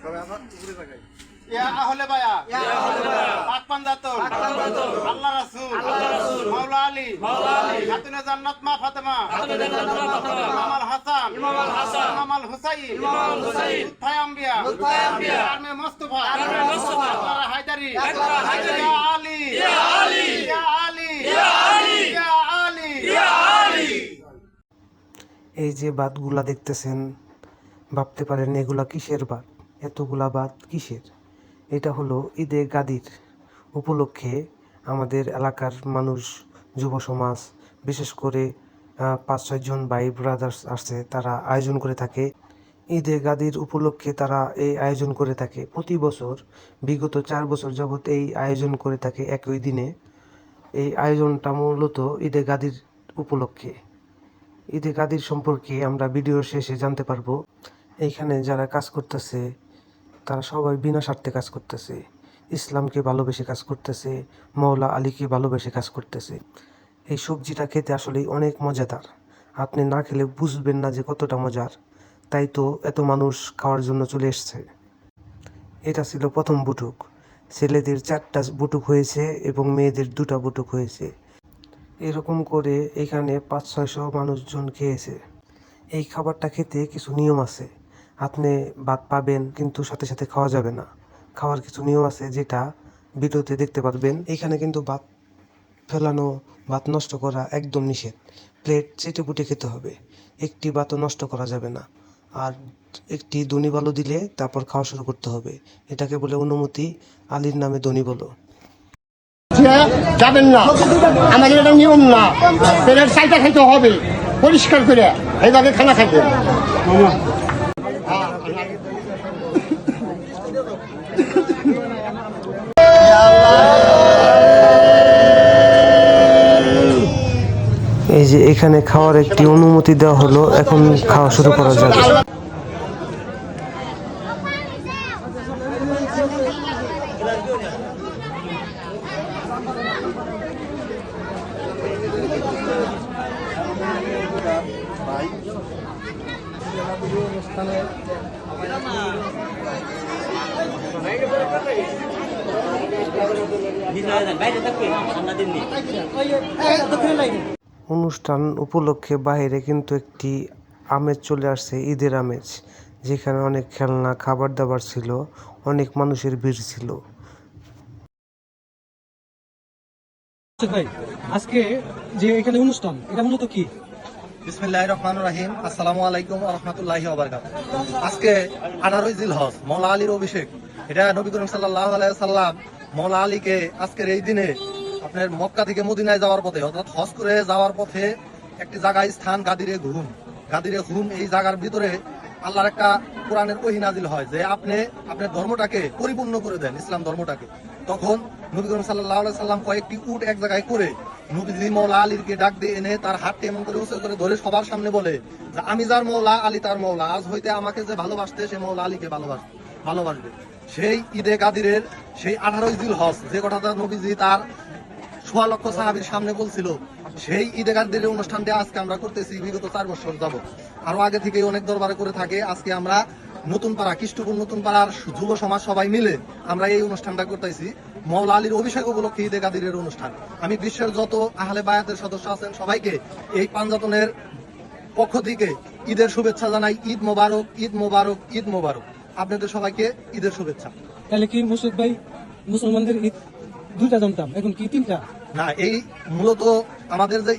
ইয়া আহলে বায়া পাক পাঞ্জাতন আল্লাহ রাসূল মাওলা আলী খাতুনে জান্নাত মা ফাতেমা ইমাম আল হাসান ইমাম আল হুসাইন লুৎফায়ে আম্বিয়া কারমে মুস্তাফা আকবর হায়দারি ইয়া আলী ইয়া আলী ইয়া আলী ইয়া আলী ইয়া আলী ইয়া আলী। এই যে বাতগুলা দেখতেছেন, ভাবতে পারেন এগুলা কিসের বাত, এতগুলা বাত কিসের? এটা হলো ঈদে গাদির উপলক্ষে আমাদের এলাকার মানুষ, যুব সমাজ, বিশেষ করে 5-6 জন ভাই ব্রাদার্স আসছে, তারা আয়োজন করে থাকে। ঈদে গাদির উপলক্ষে তারা এই আয়োজন করে থাকে প্রতি বছর। বিগত 4 বছর যাবৎ এই আয়োজন করে থাকে একই দিনে। এই আয়োজনটা মূলত ঈদে গাদির উপলক্ষে। ঈদে গাদির সম্পর্কে আমরা ভিডিওর শেষে জানতে পারবো। এইখানে যারা কাজ করতেছে তারা সবাই বিনা স্বার্থে কাজ করতেছে, ইসলামকে ভালোবেসে কাজ করতেছে, মওলা আলীকে ভালোবেসে কাজ করতেছে। এই সবজিটা খেতে আসলেই অনেক মজাদার, আপনি না খেলে বুঝবেন না যে কতটা মজার। তাই তো এত মানুষ খাওয়ার জন্য চলে এসছে। এটা ছিল প্রথম বুটুক। ছেলেদের 4টা বুটুক হয়েছে এবং মেয়েদের 2টা বুটুক হয়েছে। এরকম করে এখানে 500-600 মানুষজন খেয়েছে। এই খাবারটা খেতে কিছু নিয়ম আছে। আপনি ভাত পাবেন, কিন্তু সাথে সাথে খাওয়া যাবে না। খাওয়ার কিছু নিয়ম আছে যেটা ভিডিওতে দেখতে পারবেন। এখানে কিন্তু ভাত ফেলানো, ভাত নষ্ট করা একদম নিষেধ। প্লেট চেটে পুটে খেতে হবে, একটি ভাতও নষ্ট করা যাবে না। আর একটি দনি বালু দিলে তারপর খাওয়া শুরু করতে হবে। এটাকে বলে অনুমতি, আলীর নামে দনি বলো। যাবেন না, আমাদের এটা নিয়ম না। পেটের চাইটা খাইতে হবে পরিষ্কার করে, এইভাবে খানা খাইবেন। এই যে এখানে খাওয়ার একটি অনুমতি দেওয়া হলো, এখন খাওয়া শুরু করা যাবে। অনুষ্ঠান উপলক্ষে বাইরে কিন্তু একটি আমেজ চলে আসছে, ঈদের আমেজ, যেখানে অনেক খেলনা, খাবার দাবার ছিল, অনেক মানুষের ভিড় ছিল। ভাই, আজকে যে এখানে অনুষ্ঠান, এটা মূলত কি? বিসমিল্লাহির রহমানির রহিম। আসসালামু আলাইকুম ওয়া রাহমাতুল্লাহি ওয়া বারাকাতুহু। আজকে 18 জিলহজ, মওলা আলীর অভিষেক। এটা নবী করিম সাল্লাল্লাহু আলাইহি সাল্লাম মওলা আলীকে আজকের এই দিনে আপনার মক্কা থেকে মদিনায় যাওয়ার পথে, অর্থাৎ হজ করে যাওয়ার পথে একটি জায়গায় স্থান গাদিরে ঘুম। এই জায়গার ভিতরে আল্লাহর একটা কোরআনের ওহী নাজিল হয় যে আপনি আপনার ধর্মটাকে পরিপূর্ণ করে দেন, ইসলাম ধর্মটাকে। তখন নবী করিম সাল্লাল্লাহু আলাইহি সাল্লাম কয়েকটি উট এক জায়গায় করে নবীজি মওলা আলীকে ডাক দিয়ে এনে তার হাতটি এমন করে উঁচু করে ধরে সবার সামনে বলে যে আমি যার মওলা, আলী তার মওলা। আজ হইতে আমাকে যে ভালোবাসতে, সে মওলা আলীকে ভালোবাসবে। সেই ঈদে গাদিরের সেই 18 জিলহজ, যে কথাটা নবীজি তার 1.25 লক্ষ সাহাবীর সামনে বলছিল, সেই ঈদে গাদিরের অনুষ্ঠানটা আজকে আমরা করতেছি বিগত 4 বছর যাবত। আরো আগে থেকে অনেক দরবারে করে থাকে। আজকে আমরা নতুন পাড়া, কৃষ্টপুর নতুন পাড়ার যুব সমাজ সবাই মিলে আমরা এই অনুষ্ঠানটা করতেছি মওলা আলীর অভিষেক উপলক্ষে ঈদে গাদিরের অনুষ্ঠান। আমি বিশ্বের যত আহলে বায়াতের সদস্য আছেন সবাইকে এই পাঞ্জাতনের পক্ষ থেকে ঈদের শুভেচ্ছা জানাই। ঈদ মোবারক, ঈদ মোবারক, ঈদ মোবারক। আপনাদের সবাইকে ঈদের শুভেচ্ছা। তাহলে কি মুর্শিদ ভাই, মুসলমানদের ঈদ 2টা জানতাম, এখন কি 3টা? না, এই মূলত আমাদের যে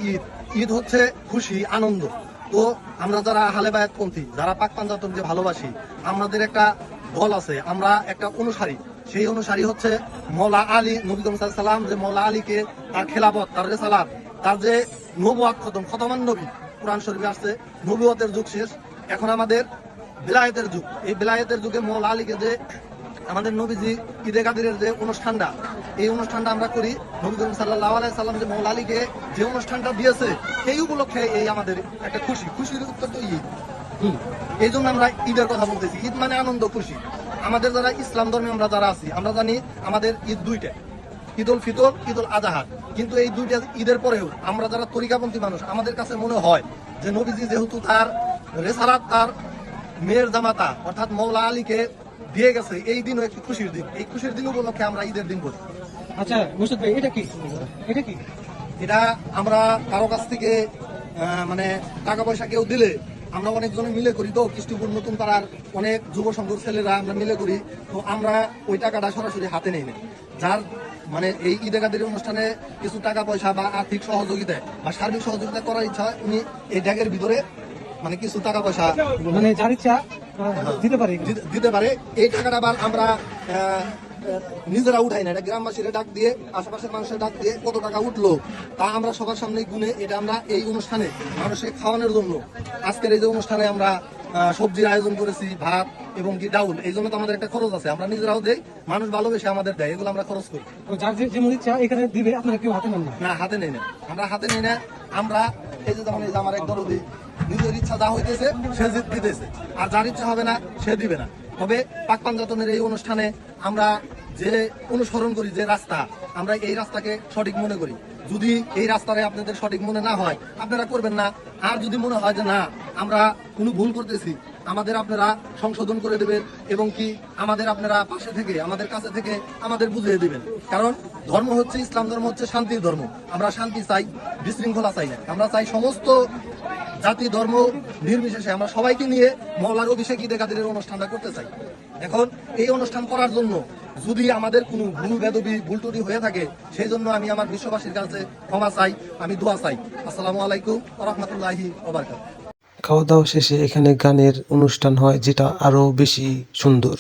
ঈদ হচ্ছে খুশি, আনন্দ। তো আমরা যারা আহলে বায়াতপন্থী, যারা পাক পাঞ্জাতন যে ভালোবাসি, আমাদের একটা দল আছে, আমরা একটা অনুসারী। সেই অনুসারী হচ্ছে মওলা আলী। নবী করিম সাল্লাল্লাহু আলাইহি সাল্লাম যে মওলা আলীকে তার খেলাফত, তার রিসালাত, তার যে নবুয়াত খতমান নবী, কোরআন শরীফে আসছে নবুয়তের যুগ শেষ, এখন আমাদের বেলায়েতের যুগ। এই বেলায়েতের যুগে মওলা আলীকে যে আমাদের নবীজি ঈদে গাদিরের যে অনুষ্ঠানটা, এই অনুষ্ঠানটা আমরা করি। নবী করিম সাল্লাল্লাহু আলাইহি সাল্লাম যে মওলা আলীকে যে অনুষ্ঠানটা দিয়েছে, সেই উপলক্ষে এই আমাদের একটা খুশির উত্তর তো ঈদ। এই জন্য আমরা ঈদের কথা বলতেছি। ঈদ মানে আনন্দ, খুশি। আমাদের যারা ইসলাম ধর্মে আমরা যারা আছি, আমরা জানি আমাদের ঈদ 2টা, ঈদুল ফিতর, ঈদুল আজহা। কিন্তু এই 2টা ঈদের পরেও আমরা যারা তরিকাপন্থী মানুষ, আমাদের কাছে মনে হয় যে নবীজি যেহেতু তার রেসালাত, তার মেয়ের জামাতা অর্থাৎ মওলা আলীকে দিয়ে গেছে, এই দিনও একটি খুশির দিন। এই খুশির দিন উপলক্ষে আমরা ঈদের দিন করি। আচ্ছা মুর্শিদ ভাই, এটা কি? এটা কি? এটা আমরা কারো কাছ থেকে মানে টাকা পয়সা কেউ দিলে আমরা অনেকজনে মিলে করি, তো কৃষ্ণপুর নতুন পাড়ার অনেক যুব সংঘর ছেলেরা আমরা মিলে করি। তো আমরা ওই টাকাটা সরাসরি হাতে নেই না। যার মানে এই ঈদে গাদির অনুষ্ঠানে কিছু টাকা পয়সা বা আর্থিক সহযোগিতা বা সার্বিক সহযোগিতা করার ইচ্ছা, উনি এই ড্যাগের ভিতরে মানে কিছু টাকা পয়সা মানে যার ইচ্ছা দিতে পারে। দিতে পারে। এই টাকাটা আবার আমরা নিজেরা উঠাই না, এটা গ্রামবাসীরা ডাক দিয়ে, আশেপাশের মানুষের ডাক দিয়ে কত টাকা উঠলো তা আমরা সবার সামনে গুনে এটা আমরা এই অনুষ্ঠানে মানুষকে খাওয়ানোর জন্য আজকের এই যে অনুষ্ঠানে আমরা সবজির আয়োজন করেছি, ভাত এবং কি ডাউল। এই জন্য তো আমাদের একটা খরচ আছে, আমরা নিজেরাও দেই, মানুষ ভালোবেসে আমাদের দেয়, এগুলো আমরা খরচ করি। যার যেমন ইচ্ছা এখানে দিবে, আপনারা কেউ হাতে নেন না? না, হাতে নেই না, আমরা হাতে নেই না। আমরা এই যে যেমন এই যে আমার এক দরদি, নিজের ইচ্ছা যা হইতেছে সে দিতেছে, আর যার ইচ্ছা হবে না সে দিবে না। তবে পাক পাঞ্জাতনের এই অনুষ্ঠানে আমরা যে অনুসরণ করি যে রাস্তা, আমরা এই রাস্তাকে সঠিক মনে করি। যদি এই রাস্তায় আপনাদের সঠিক মনে না হয় আপনারা করবেন না, আর যদি মনে হয় যে না আমরা কোনো ভুল করতেছি আমাদের আপনারা সংশোধন করে দেবেন এবং কি আমাদের আপনারা পাশে থেকে আমাদের কাছে থেকে আমাদের বুঝিয়ে দিবেন। কারণ ধর্ম হচ্ছে, ইসলাম ধর্ম হচ্ছে শান্তির ধর্ম। আমরা শান্তি চাই, বিশৃঙ্খলা চাই না। আমরা চাই সমস্ত জাতি ধর্ম নির্বিশেষে আমরা সবাইকে নিয়ে মওলার অভিষেক ঈদে গাদিরের অনুষ্ঠানটা করতে চাই। এখন এই অনুষ্ঠান করার জন্য যদি আমাদের কোনো ভুল বেদবি ভুল ত্রুটি হয়ে থাকে, সেই জন্য আমি আমার বিশ্ববাসীর কাছে ক্ষমা চাই, আমি দোয়া চাই। আসসালামু আলাইকুম ওয়া রাহমাতুল্লাহি ওয়া বারাকাতুহু। খাওয়া দাওয়া শেষে এখানে গানের অনুষ্ঠান হয়, যেটা আরো বেশি সুন্দর।